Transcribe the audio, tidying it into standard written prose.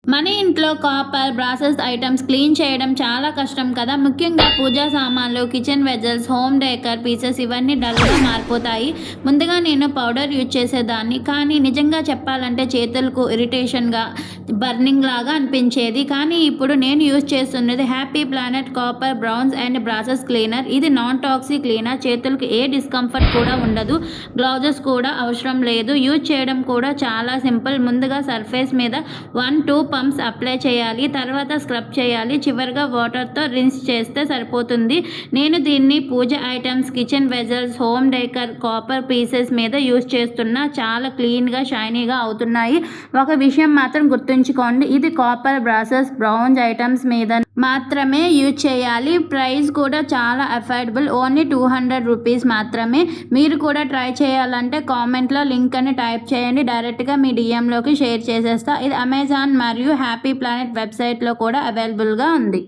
మన ఇంట్లో copper, braces items clean చేయడం చాలా కష్టం కదా! ముఖ్యంగా పూజా సామాన్లు, kitchen vessels, home decor pieces ఇవన్నీ డల్‌గా మారిపోతాయి. ముందుగా నేను పౌడర్ యూజ్ చేసేదాన్ని. కానీ నిజంగా చెప్పాలంటే చేతులకు ఇరిటేషన్‌గా, బర్నింగ్ లాగా అనిపించేది. కానీ ఇప్పుడు నేను యూజ్ చేస్తున్నది happy planet copper browns and braces cleaner. ఇది నాన్ టాక్సిక్ క్లీనర్. చేతులకు ఏ డిస్కంఫర్ట్ కూడా ఉండదు. గ్లౌజెస్ కూడా అవసరం లేదు. యూజ్ చేయడం కూడా చాలా సింపుల్. ముందుగా సర్ఫేస్ మీద 1, 2 పంప్స్ అప్లై చేయాలి. తర్వాత స్క్రబ్ చేయాలి. చివరిగా వాటర్తో రిన్స్ చేస్తే సరిపోతుంది. నేను దీన్ని puja items, kitchen vessels, home decor, copper pieces మీద యూజ్ చేస్తున్నా. చాలా క్లీన్గా, షైనీగా అవుతున్నాయి. ఒక విషయం మాత్రం గుర్తుంచుకోండి, ఇది కాపర్, బ్రాసెస్, బ్రౌన్స్ ఐటమ్స్ మీద మాత్రమే యూజ్ చేయాలి. ప్రైస్ కూడా చాలా అఫోర్డబుల్, ఓన్లీ 200 రూపీస్ మాత్రమే. మీరు కూడా ట్రై చేయాలంటే కామెంట్లో లింక్ అని టైప్ చేయండి. డైరెక్ట్గా మీ డిఎంలోకి షేర్ చేసేస్తా. ఇది అమెజాన్ మరియు హ్యాపీ ప్లానెట్ వెబ్సైట్లో కూడా అవైలబుల్గా ఉంది.